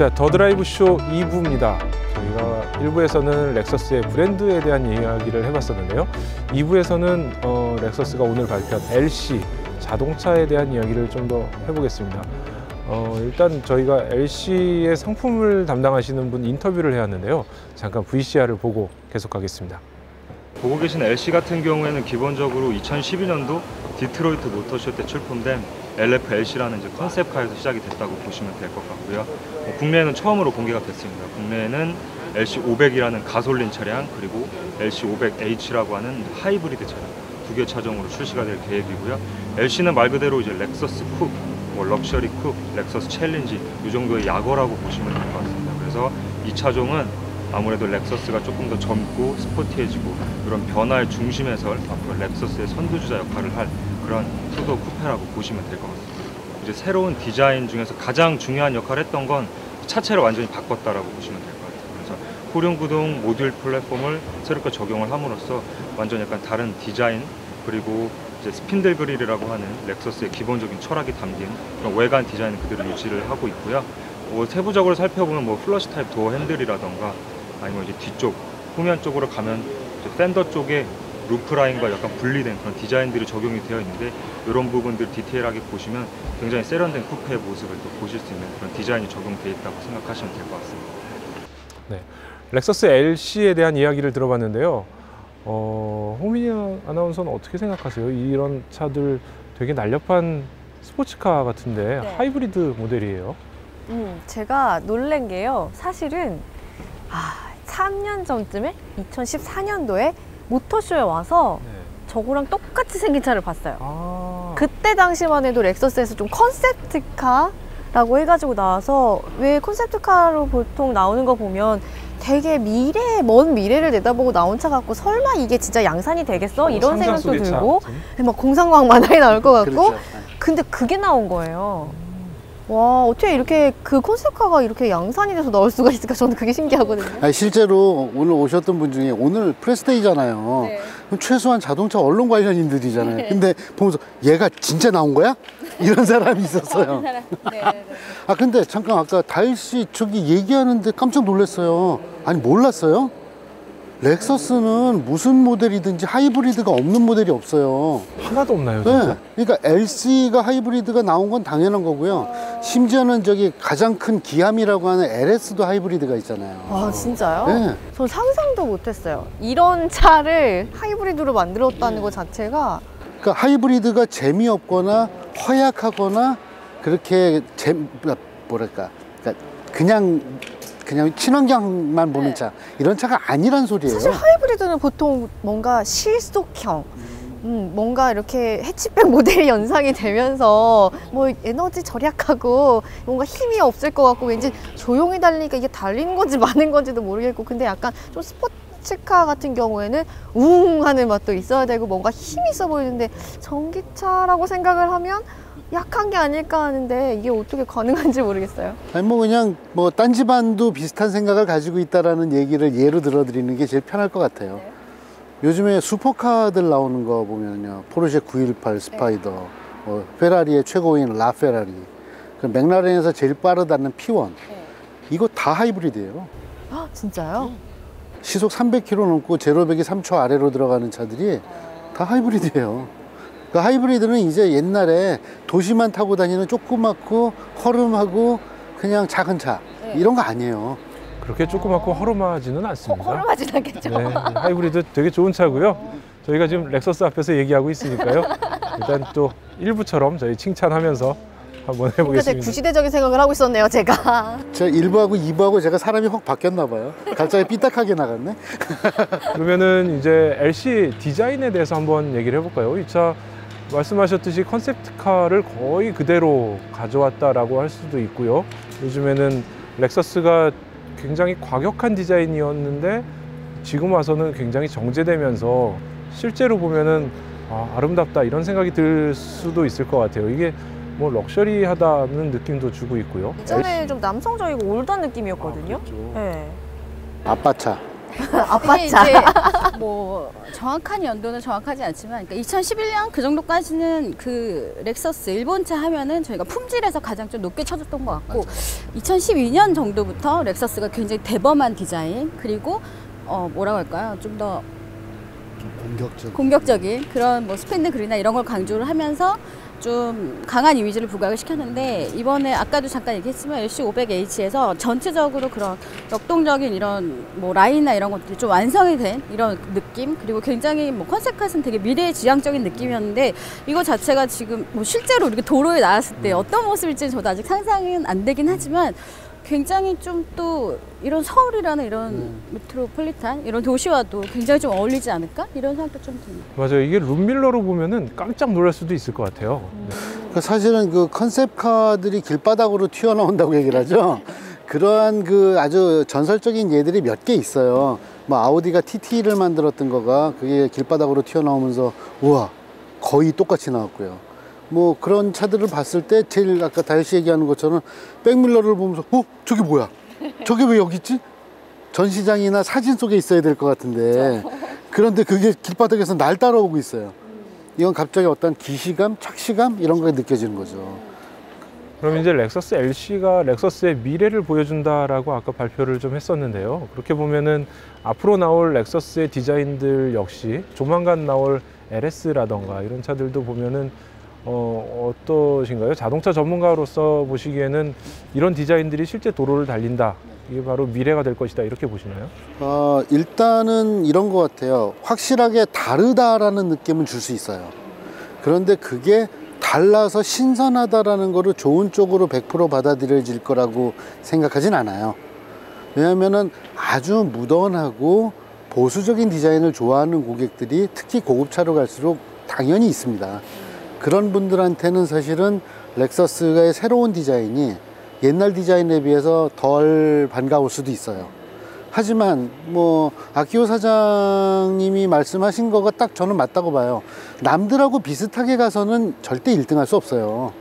자, 더 드라이브 쇼 2부입니다. 저희가 1부에서는 렉서스의 브랜드에 대한 이야기를 해봤었는데요. 2부에서는 렉서스가 오늘 발표한 LC 자동차에 대한 이야기를 좀 더 해보겠습니다. 일단 저희가 LC의 상품을 담당하시는 분 인터뷰를 해왔는데요. 잠깐 VCR을 보고 계속하겠습니다. 보고 계신 LC 같은 경우에는 기본적으로 2012년도 디트로이트 모터쇼 때 출품된 LF-LC라는 컨셉카에서 시작이 됐다고 보시면 될 것 같고요. 국내에는 처음으로 공개가 됐습니다. 국내에는 LC500이라는 가솔린 차량, 그리고 LC500H라고 하는 하이브리드 차량 두 개 차종으로 출시가 될 계획이고요. LC는 말 그대로 이제 렉서스 쿱, 럭셔리 쿱, 렉서스 챌린지 이 정도의 약어라고 보시면 될 것 같습니다. 그래서 이 차종은 아무래도 렉서스가 조금 더 젊고 스포티해지고 이런 변화의 중심에서 앞으로 렉서스의 선두주자 역할을 할 그런 투도 쿠페라고 보시면 될 것 같습니다. 이제 새로운 디자인 중에서 가장 중요한 역할을 했던 건 차체를 완전히 바꿨다라고 보시면 될 것 같아요. 그래서 후륜구동 모듈 플랫폼을 새롭게 적용을 함으로써 완전 약간 다른 디자인, 그리고 이제 스핀들 그릴이라고 하는 렉서스의 기본적인 철학이 담긴 그런 외관 디자인을 그대로 유지를 하고 있고요. 세부적으로 살펴보면 플러시 타입 도어 핸들이라던가 아니면 이제 뒤쪽 후면 쪽으로 가면 이제 팬더 쪽에 루프 라인과 약간 분리된 그런 디자인들이 적용이 되어 있는데, 이런 부분들 디테일하게 보시면 굉장히 세련된 쿠페의 모습을 또 보실 수 있는 그런 디자인이 적용되어 있다고 생각하시면 될 것 같습니다. 네, 렉서스 LC에 대한 이야기를 들어봤는데요. 홍민희 아나운서는 어떻게 생각하세요? 이런 차들 되게 날렵한 스포츠카 같은데 네. 하이브리드 모델이에요. 제가 놀란 게요. 사실은 3년 전쯤에 2014년도에 모터쇼에 와서 네. 저거랑 똑같이 생긴 차를 봤어요. 그때 그때 당시만 해도 렉서스에서 좀 컨셉트카라고 해가지고 나와서, 왜 컨셉트카로 보통 나오는 거 보면 되게 먼 미래를 내다보고 나온 차 같고, 설마 이게 진짜 양산이 되겠어? 이런 생각도 들고, 막 공상과학 만화에 나올 것 같고. 그렇죠. 근데 그게 나온 거예요. 와, 어떻게 이렇게 그 컨셉카가 이렇게 양산이 돼서 나올 수가 있을까? 저는 그게 신기하거든요. 아니, 실제로 오늘 오셨던 분 중에 오늘 프레스데이잖아요. 네. 그럼 최소한 자동차 언론 관련인들이잖아요. 네. 근데 보면서 얘가 진짜 나온 거야? 이런 사람이 있었어요. 네. 근데 잠깐 아까 다일씨 저기 얘기하는데 깜짝 놀랐어요. 아니, 몰랐어요? 렉서스는 무슨 모델이든지 하이브리드가 없는 모델이 없어요. 하나도 없나요, 진짜? 네. 그러니까 LC가 하이브리드가 나온 건 당연한 거고요. 심지어는 저기 가장 큰 기함이라고 하는 LS도 하이브리드가 있잖아요. 와, 진짜요? 네. 전 상상도 못했어요. 이런 차를 하이브리드로 만들었다는 것 자체가. 그러니까 하이브리드가 재미없거나 허약하거나 그렇게 뭐랄까, 그러니까 그냥 친환경만 보는 차, 이런 차가 아니란 소리예요. 사실 하이브리드는 보통 뭔가 실속형, 뭔가 이렇게 해치백 모델이 연상이 되면서 에너지 절약하고 뭔가 힘이 없을 것 같고, 왠지 조용히 달리니까 이게 달리는 건지 마는 건지도 모르겠고, 근데 약간 좀 스포츠카 같은 경우에는 웅 하는 맛도 있어야 되고 뭔가 힘이 있어 보이는데, 전기차라고 생각을 하면 약한 게 아닐까 하는데 이게 어떻게 가능한지 모르겠어요. 아니 그냥 딴 집안도 비슷한 생각을 가지고 있다라는 얘기를 예로 들어드리는 게 제일 편할 것 같아요. 네. 요즘에 슈퍼카들 나오는 거 보면요, 포르쉐 918 스파이더, 페라리의 최고인 라페라리, 그 맥라렌에서 제일 빠르다는 P1, 이거 다 하이브리드예요. 진짜요? 시속 300km 넘고 제로 100이 3초 아래로 들어가는 차들이 다 하이브리드예요. 그 하이브리드는 이제 옛날에 도시만 타고 다니는 조그맣고 허름하고 그냥 작은 차, 이런 거 아니에요. 그렇게 조그맣고 허름하지는 않습니다. 허름하진 않겠죠. 네, 하이브리드 되게 좋은 차고요. 저희가 지금 렉서스 앞에서 얘기하고 있으니까요. 일단 또 1부처럼 저희 칭찬하면서 한번 되게 해보겠습니다. 구시대적인 생각을 하고 있었네요, 제가. 제가 1부하고 2부하고 제가 사람이 확 바뀌었나 봐요. 갑자기 삐딱하게 나갔네. 그러면은 이제 LC 디자인에 대해서 한번 얘기를 해볼까요? 이 차 말씀하셨듯이 컨셉트카를 거의 그대로 가져왔다라고 할 수도 있고요. 요즘에는 렉서스가 굉장히 과격한 디자인이었는데 지금 와서는 굉장히 정제되면서 실제로 보면은 아름답다 이런 생각이 들 수도 있을 것 같아요. 이게 럭셔리하다는 느낌도 주고 있고요. 예전에 좀 남성적이고 올드한 느낌이었거든요. 그렇죠. 네. 아빠 차. 아빠차. 이제 뭐 정확한 연도는 정확하지 않지만, 그러니까 2011년 그 정도까지는 그 렉서스 일본차 하면은 저희가 품질에서 가장 좀 높게 쳐줬던 것 같고, 2012년 정도부터 렉서스가 굉장히 대범한 디자인, 그리고 뭐라고 할까요? 좀 더 공격적인 그런 뭐 스팬드 그릴이나 이런 걸 강조를 하면서 좀 강한 이미지를 부각을 시켰는데, 이번에 아까도 잠깐 얘기했지만 LC500H에서 전체적으로 그런 역동적인 이런 뭐 라인이나 이런 것들이 좀 완성이 된 이런 느낌, 그리고 굉장히 뭐 컨셉컷은 되게 미래지향적인 느낌이었는데, 이거 자체가 지금 뭐 실제로 이렇게 도로에 나왔을 때 어떤 모습일지는 저도 아직 상상은 안 되긴 하지만, 굉장히 좀 또 이런 서울이라는 이런 메트로폴리탄 이런 도시와도 굉장히 좀 어울리지 않을까? 이런 생각도 좀 듭니다. 맞아요. 이게 룸밀러로 보면은 깜짝 놀랄 수도 있을 것 같아요. 그러니까 사실은 그 컨셉카들이 길바닥으로 튀어나온다고 얘기를 하죠. 그러한 그 아주 전설적인 예들이 몇 개 있어요. 뭐 아우디가 TT를 만들었던 거가 그게 길바닥으로 튀어나오면서 우와 거의 똑같이 나왔고요. 뭐 그런 차들을 봤을 때 제일 아까 다혜씨 얘기하는 것처럼 백밀러를 보면서 저게 뭐야? 저게 왜 여기 있지? 전시장이나 사진 속에 있어야 될 것 같은데, 그런데 그게 길바닥에서 날 따라오고 있어요. 이건 갑자기 어떤 기시감, 착시감 이런 게 느껴지는 거죠. 그럼 이제 렉서스 LC가 렉서스의 미래를 보여준다라고 아까 발표를 좀 했었는데요. 그렇게 보면은 앞으로 나올 렉서스의 디자인들 역시 조만간 나올 LS라던가 이런 차들도 보면은 어떠신가요? 자동차 전문가로서 보시기에는 이런 디자인들이 실제 도로를 달린다, 이게 바로 미래가 될 것이다, 이렇게 보시나요? 일단은 이런 것 같아요. 확실하게 다르다라는 느낌은 줄 수 있어요. 그런데 그게 달라서 신선하다라는 거를 좋은 쪽으로 100% 받아들여질 거라고 생각하진 않아요. 왜냐하면은 아주 무던하고 보수적인 디자인을 좋아하는 고객들이 특히 고급차로 갈수록 당연히 있습니다. 그런 분들한테는 사실은 렉서스의 새로운 디자인이 옛날 디자인에 비해서 덜 반가울 수도 있어요. 하지만 뭐 아키오 사장님이 말씀하신 거가 딱 저는 맞다고 봐요. 남들하고 비슷하게 가서는 절대 1등 할 수 없어요.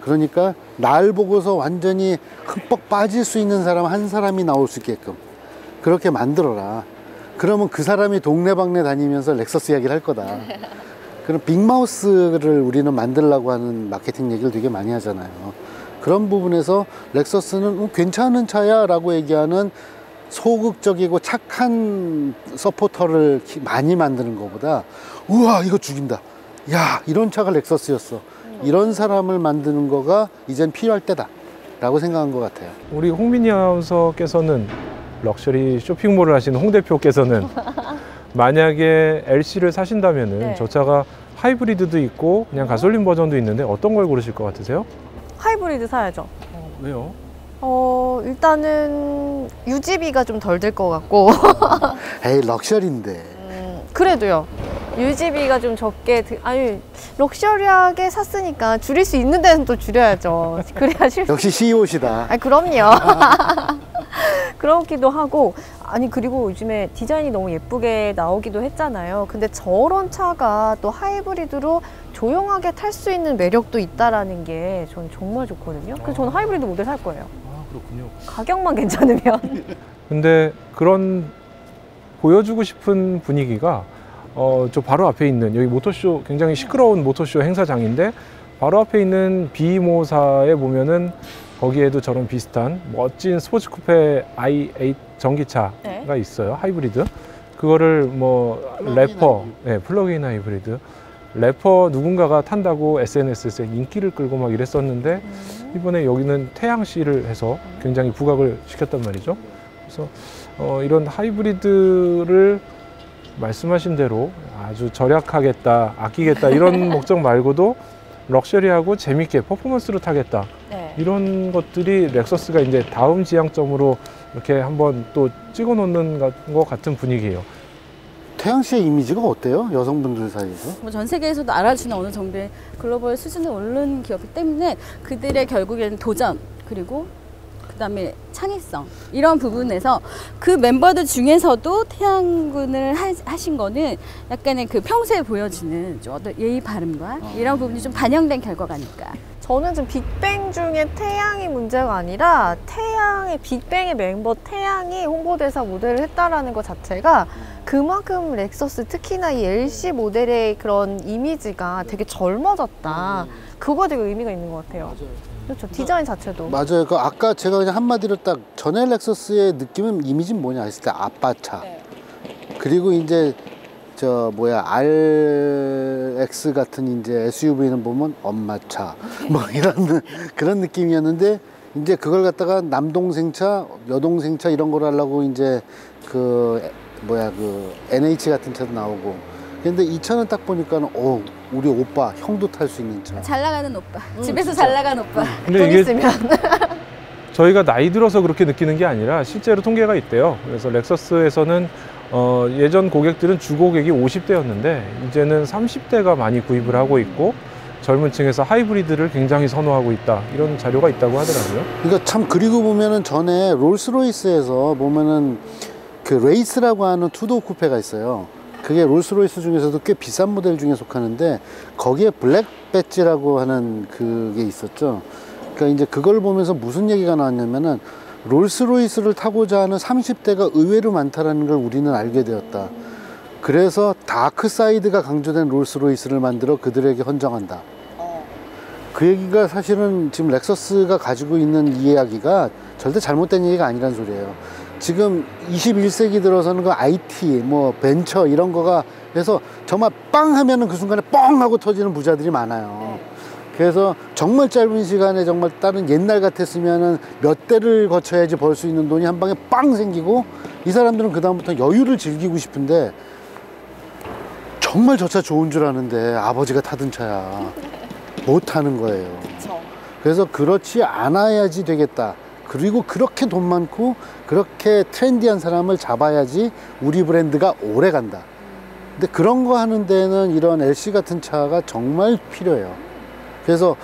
그러니까 날 보고서 완전히 흠뻑 빠질 수 있는 사람 한 사람이 나올 수 있게끔 그렇게 만들어라. 그러면 그 사람이 동네방네 다니면서 렉서스 이야기를 할 거다. 그런 빅마우스를 우리는 만들려고 하는 마케팅 얘기를 되게 많이 하잖아요. 그런 부분에서 렉서스는 괜찮은 차야 라고 얘기하는 소극적이고 착한 서포터를 많이 만드는 것보다 우와 이거 죽인다, 야 이런 차가 렉서스였어, 이런 사람을 만드는 거가 이젠 필요할 때다 라고 생각한 것 같아요. 우리 홍민희 아나운서께서는 럭셔리 쇼핑몰을 하시는 홍 대표께서는 만약에 LC를 사신다면은 네. 저 차가 하이브리드도 있고 그냥 가솔린 버전도 있는데 어떤 걸 고르실 것 같으세요? 하이브리드 사야죠. 왜요? 일단은 유지비가 좀 덜 들 것 같고. 에이 럭셔리인데. 그래도요. 유지비가 좀 적게 아니 럭셔리하게 샀으니까 줄일 수 있는 데는 또 줄여야죠. 그래야 역시 CEO시다. 아 그럼요. 그렇기도 하고, 아니 그리고 요즘에 디자인이 너무 예쁘게 나오기도 했잖아요. 근데 저런 차가 또 하이브리드로 조용하게 탈 수 있는 매력도 있다라는 게 저는 정말 좋거든요. 그래서 저는 하이브리드 모델 살 거예요. 아 그렇군요. 가격만 괜찮으면. 근데 그런 보여주고 싶은 분위기가 저 바로 앞에 있는 여기 모터쇼, 굉장히 시끄러운 모터쇼 행사장인데 바로 앞에 있는 비모사에 보면은 거기에도 저런 비슷한 멋진 스포츠 쿠페 i8 전기차가 네. 있어요. 하이브리드. 그거를 뭐 래퍼, 네, 플러그인 하이브리드. 래퍼 누군가가 탄다고 SNS에서 인기를 끌고 막 이랬었는데 이번에 여기는 태양시를 해서 굉장히 부각을 시켰단 말이죠. 그래서 이런 하이브리드를 말씀하신 대로 아주 절약하겠다, 아끼겠다 이런 목적 말고도 럭셔리하고 재밌게 퍼포먼스로 타겠다. 네. 이런 것들이 렉서스가 이제 다음 지향점으로 이렇게 한번 또 찍어 놓는 것 같은 분위기예요. 태양 씨의 이미지가 어때요? 여성분들 사이에서? 뭐 전 세계에서도 알아주는 어느 정도의 글로벌 수준에 오른 기업이기 때문에 그들의 결국에는 도전, 그리고 그다음에 창의성, 이런 부분에서 그 멤버들 중에서도 태양군을 하신 거는 약간의 그 평소에 보여지는 좀 어떤 예의 바름과 이런 부분이 좀 반영된 결과가 아닐까. 저는 지금 빅뱅 중에 태양이 문제가 아니라 빅뱅의 멤버 태양이 홍보대사 모델을 했다라는 것 자체가 그만큼 렉서스, 특히나 이 LC 모델의 그런 이미지가 되게 젊어졌다. 그거 되게 의미가 있는 것 같아요. 그렇죠. 디자인 자체도. 맞아요. 그 아까 제가 그냥 한마디로 딱 전에 렉서스의 느낌은 이미지는 뭐냐 했을 때 아빠차. 그리고 이제 저 뭐야 RX 같은 이제 SUV는 보면 엄마차 뭐 이런 그런 느낌이었는데 이제 그걸 갖다가 남동생차, 여동생차 이런 걸 하려고 이제 그 뭐야 그 NH 같은 차도 나오고. 근데 이 차는 딱 보니까는 우리 오빠 형도 탈 수 있는 차. 잘 나가는 오빠. 집에서 잘 나가는 오빠. 근데 돈 이게 있으면. 저희가 나이 들어서 그렇게 느끼는 게 아니라 실제로 통계가 있대요. 그래서 렉서스에서는 예전 고객들은 주 고객이 50대였는데 이제는 30대가 많이 구입을 하고 있고 젊은 층에서 하이브리드를 굉장히 선호하고 있다. 이런 자료가 있다고 하더라고요. 그러니까 참 그리고 보면은 전에 롤스로이스에서 보면은 그 레이스라고 하는 투도어 쿠페가 있어요. 그게 롤스로이스 중에서도 꽤 비싼 모델 중에 속하는데 거기에 블랙 배지라고 하는 그게 있었죠. 그러니까 이제 그걸 보면서 무슨 얘기가 나왔냐면은 롤스로이스를 타고자 하는 30대가 의외로 많다는 걸 우리는 알게 되었다. 그래서 다크사이드가 강조된 롤스로이스를 만들어 그들에게 헌정한다. 그 얘기가 사실은 지금 렉서스가 가지고 있는 이 이야기가 절대 잘못된 얘기가 아니란 소리예요. 지금 21세기 들어서는 그 IT, 뭐 벤처 이런 거가 해서 정말 빵 하면은 그 순간에 뻥 하고 터지는 부자들이 많아요. 그래서 정말 짧은 시간에 정말 다른 옛날 같았으면은 몇 대를 거쳐야지 벌 수 있는 돈이 한 방에 빵 생기고 이 사람들은 그다음부터 여유를 즐기고 싶은데 정말 저 차 좋은 줄 아는데 아버지가 타던 차야. 못 타는 거예요. 그래서 그렇지 않아야지 되겠다. 그리고 그렇게 돈 많고 그렇게 트렌디한 사람을 잡아야지 우리 브랜드가 오래 간다. 근데 그런 거 하는 데는 이런 LC 같은 차가 정말 필요해요. 그래서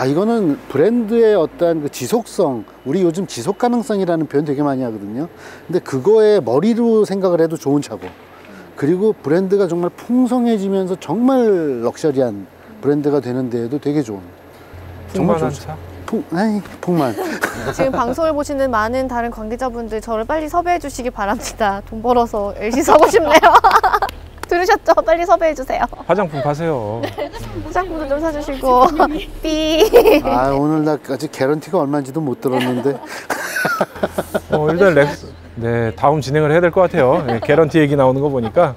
이거는 브랜드의 어떠한 그 지속성, 우리 요즘 지속 가능성이라는 표현 되게 많이 하거든요. 근데 그거에 머리로 생각을 해도 좋은 차고, 그리고 브랜드가 정말 풍성해지면서 정말 럭셔리한 브랜드가 되는 데에도 되게 좋은, 정말 좋은 차. 풍만. 지금 방송을 보시는 많은 다른 관계자분들 저를 빨리 섭외해 주시기 바랍니다. 돈 벌어서 LC 사고 싶네요. 들으셨죠? 빨리 섭외해 주세요. 화장품 파세요. 화장품도 좀 사주시고. 삐. 오늘 나 아직 개런티가 얼마인지도 못 들었는데. 일단 네, 다음 진행을 해야 될 것 같아요. 네, 개런티 얘기 나오는 거 보니까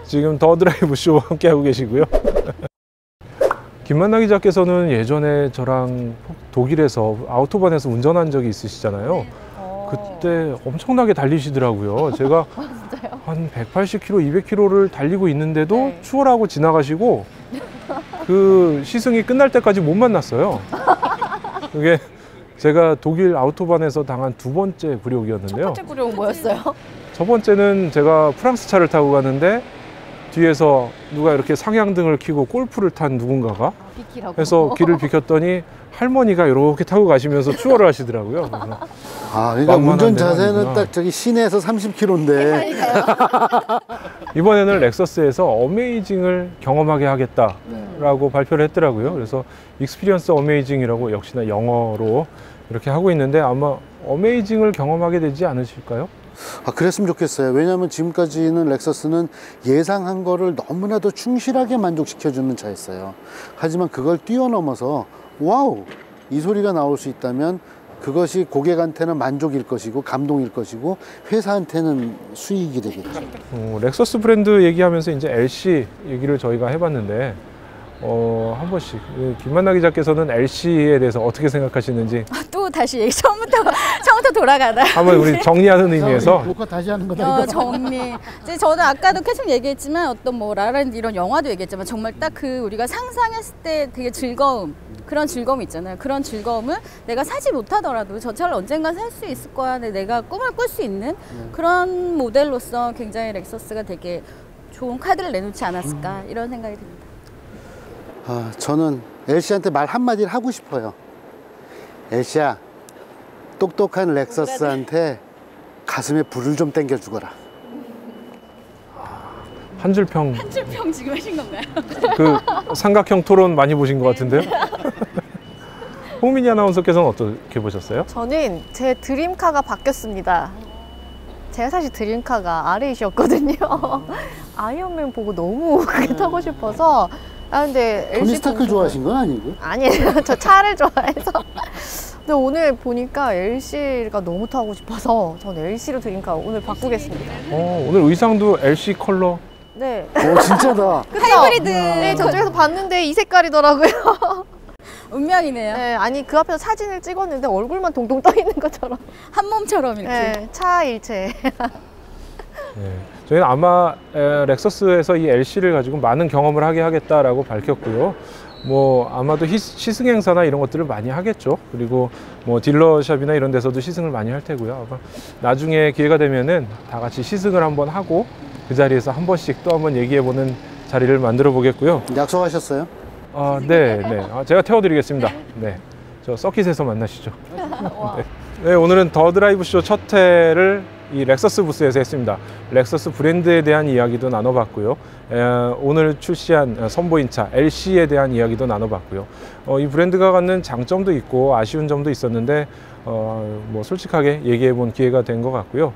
지금 더 드라이브 쇼 함께 하고 계시고요. 김만나 기자께서는 예전에 저랑 독일에서 아우토반에서 운전한 적이 있으시잖아요. 그때 엄청나게 달리시더라고요. 제가 한 180km, 200km를 달리고 있는데도 추월하고 지나가시고 그 시승이 끝날 때까지 못 만났어요. 그게 제가 독일 아우토반에서 당한 두 번째 굴욕이었는데요. 첫 번째 굴욕은 뭐였어요? 첫 번째는 제가 프랑스 차를 타고 가는데 뒤에서 누가 이렇게 상향등을 켜고 골프를 탄 누군가가 해서 길을 비켰더니 할머니가 이렇게 타고 가시면서 추월을 하시더라고요. 그러니까 운전 자세는 딱 저기 시내에서 30km인데 이번에는 렉서스에서 어메이징을 경험하게 하겠다라고 발표를 했더라고요. 그래서 익스피리언스 어메이징이라고 역시나 영어로 이렇게 하고 있는데 아마 어메이징을 경험하게 되지 않으실까요? 그랬으면 좋겠어요. 왜냐하면 지금까지는 렉서스는 예상한 거를 너무나도 충실하게 만족시켜주는 차였어요. 하지만 그걸 뛰어넘어서 와우! 이 소리가 나올 수 있다면 그것이 고객한테는 만족일 것이고 감동일 것이고 회사한테는 수익이 되겠죠. 렉서스 브랜드 얘기하면서 이제 LC 얘기를 저희가 해봤는데 한 번씩 김만나 기자께서는 LC에 대해서 어떻게 생각하시는지 또 다시 얘기 처음부터 돌아가다. 한번 우리 정리하는 의미에서 녹화 다시 하는 거다. 정리. 이제 저는 아까도 계속 얘기했지만 어떤 뭐 라라랜드 이런 영화도 얘기했지만 정말 딱 그 우리가 상상했을 때 되게 즐거움, 그런 즐거움이 있잖아요. 그런 즐거움을 내가 사지 못하더라도 저 차를 언젠가 살 수 있을 거야. 내가 꿈을 꿀 수 있는 그런 모델로서 굉장히 렉서스가 되게 좋은 카드를 내놓지 않았을까 이런 생각이 듭니다. 저는 LC한테 말 한마디를 하고 싶어요. LC야, 똑똑한 렉서스한테 가슴에 불을 좀 땡겨 주거라. 한 줄평 지금 하신 건가요? 그 삼각형 토론 많이 보신 것 같은데요? 홍민희 아나운서께서는 어떻게 보셨어요? 저는 제 드림카가 바뀌었습니다. 제가 사실 드림카가 R8이었거든요. 아이언맨 보고 너무 그게 타고 싶어서. 아 근데 토니 LC 스타크 좋아하신 건 아니고? 아니에요. 저 차를 좋아해서. 근데 오늘 보니까 LC가 너무 타고 싶어서 전 LC로 드림카 오늘 바꾸겠습니다. 오늘 의상도 LC 컬러. 네. 오 진짜다. 하이브리드. 네, 저쪽에서 봤는데 이 색깔이더라고요. 운명이네요. 네, 아니 그 앞에서 사진을 찍었는데 얼굴만 동동 떠 있는 것처럼. 한 몸처럼 이렇게. 네, 차 일체. 네. 저희는 아마 렉서스에서 이 LC를 가지고 많은 경험을 하게 하겠다라고 밝혔고요. 뭐 아마도 시승 행사나 이런 것들을 많이 하겠죠. 그리고 뭐 딜러샵이나 이런 데서도 시승을 많이 할 테고요. 아마 나중에 기회가 되면은 다 같이 시승을 한번 하고 그 자리에서 한 번씩 또 한번 얘기해보는 자리를 만들어 보겠고요. 약속하셨어요? 네. 제가 태워드리겠습니다. 네. 저 서킷에서 만나시죠. 네, 오늘은 더 드라이브 쇼 첫 회를 이 렉서스 부스에서 했습니다. 렉서스 브랜드에 대한 이야기도 나눠봤고요. 오늘 출시한 선보인 차 LC에 대한 이야기도 나눠봤고요. 이 브랜드가 갖는 장점도 있고 아쉬운 점도 있었는데 뭐 솔직하게 얘기해본 기회가 된 것 같고요.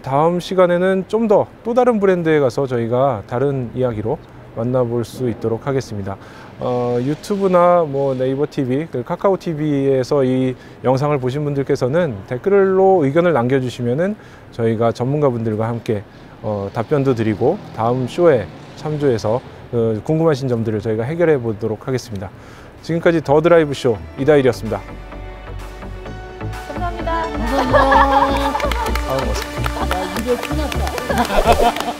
다음 시간에는 좀 더 또 다른 브랜드에 가서 저희가 다른 이야기로 만나볼 수 있도록 하겠습니다. 유튜브나 뭐 네이버 TV, 카카오 TV에서 이 영상을 보신 분들께서는 댓글로 의견을 남겨주시면은 저희가 전문가분들과 함께 답변도 드리고 다음 쇼에 참조해서 궁금하신 점들을 저희가 해결해 보도록 하겠습니다. 지금까지 더 드라이브 쇼 이다일이었습니다. 감사합니다. 감사합니다. 고맙습니다. 야, 이게 끝났다.